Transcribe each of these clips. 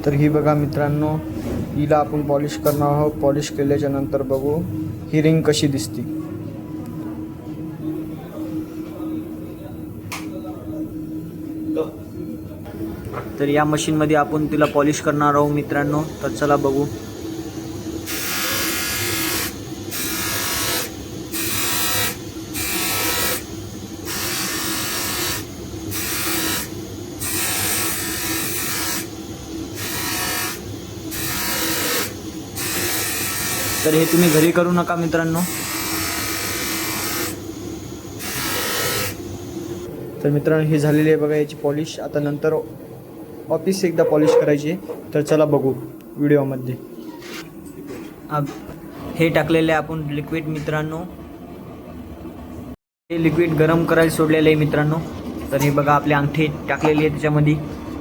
तर ही बघा मित्रांनो, हिला आपण पॉलिश करणार आहोत. पॉलिश केल्याच्या नंतर बघू ही रिंग कशी दिसते. तर या मशीनमध्ये आपण तिला पॉलिश करणार आहोत मित्रांनो. तर चला बघू. तर हे तुम्ही घरी करू नका मित्रांनो. तर मित्रांनो ही झालेली आहे बघा याची पॉलिश. आता नंतर ऑफिस एकदा पॉलिश करायची. तर चला बघू व्हिडिओमध्ये. हे टाकलेले आपण लिक्विड मित्रांनो. हे लिक्विड गरम करायला सोडलेलं आहे मित्रांनो. तर हे बघा आपली अंगठी टाकलेली आहे त्याच्यामध्ये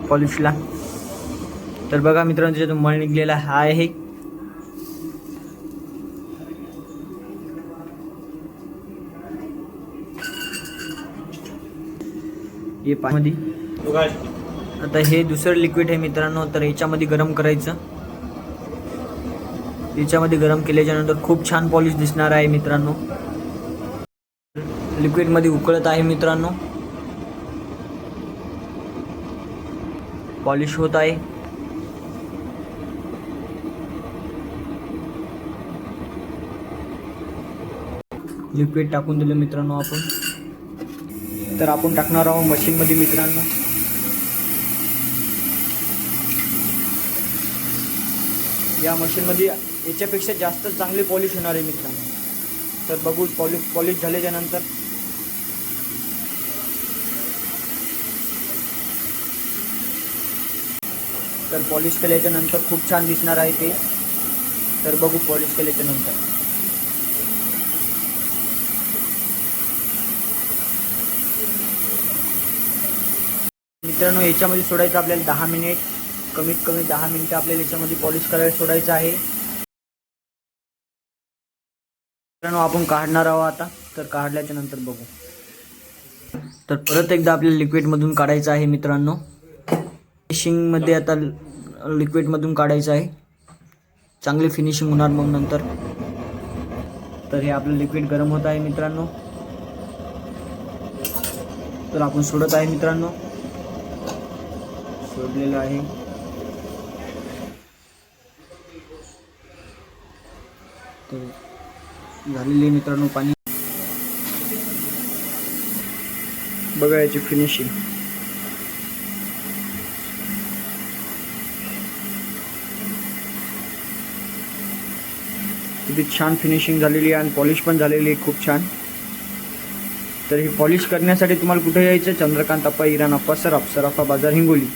पॉलिशला. तर बघा मित्रांनो त्याच्यातून मळ निघलेला हा आहे. हे पाण्यामध्ये. आता हे दुसरं लिक्विड आहे मित्रांनो. तर याच्यामध्ये गरम करायचं. याच्यामध्ये गरम केल्याच्या नंतर खूप छान पॉलिश दिसणार आहे मित्रांनो. लिक्विड मध्ये उकळत आहे मित्रांनो. पॉलिश होत आहे. लिक्विड टाकून दिलं मित्रांनो आपण. तर आपण टाकणार आहोत मशीन मध्ये मित्रांनो. या मशीन मध्ये याच्यापेक्षा जास्त चांगली पॉलिश होणार आहे मित्रांनो. तर बघू पॉलिश झाल्याच्या नंतर. तर पॉलिश केल्याच्या नंतर खूप छान दिसणार आहे ते. तर बघू पॉलिश केल्याच्या नंतर. मित्रांनो याच्यामध्ये सोडायचं आपल्याला 10 मिनिट. कमीत कमी 10 मिनिटं आपल्याला याच्यामध्ये पॉलिश करायला सोडायचं आहे. मित्रांनो आपण काढणार आहोत आता. तर काढल्याच्या नंतर बघू. तर परत एकदा आपल्याला लिक्विडमधून काढायचं आहे मित्रांनो. फिनिशिंगमध्ये आता लिक्विडमधून काढायचं आहे. चांगली फिनिशिंग होणार मग नंतर. तर हे आपलं लिक्विड गरम होत आहे मित्रांनो. तर आपण सोडत आहे मित्रांनो. सोडलेलं आहे. तर झालेली मित्रांनो पाणी. बघा याची फिनिशिंग. किती छान फिनिशिंग झालेली आहे आणि पॉलिश पण झालेली आहे खूप छान. तर ही पॉलिश करण्यासाठी तुम्हाला कुठे यायचं? चंद्रकांत अप्पा, इराण अप्पा सर, अप्सराफा बाजार, हिंगोली.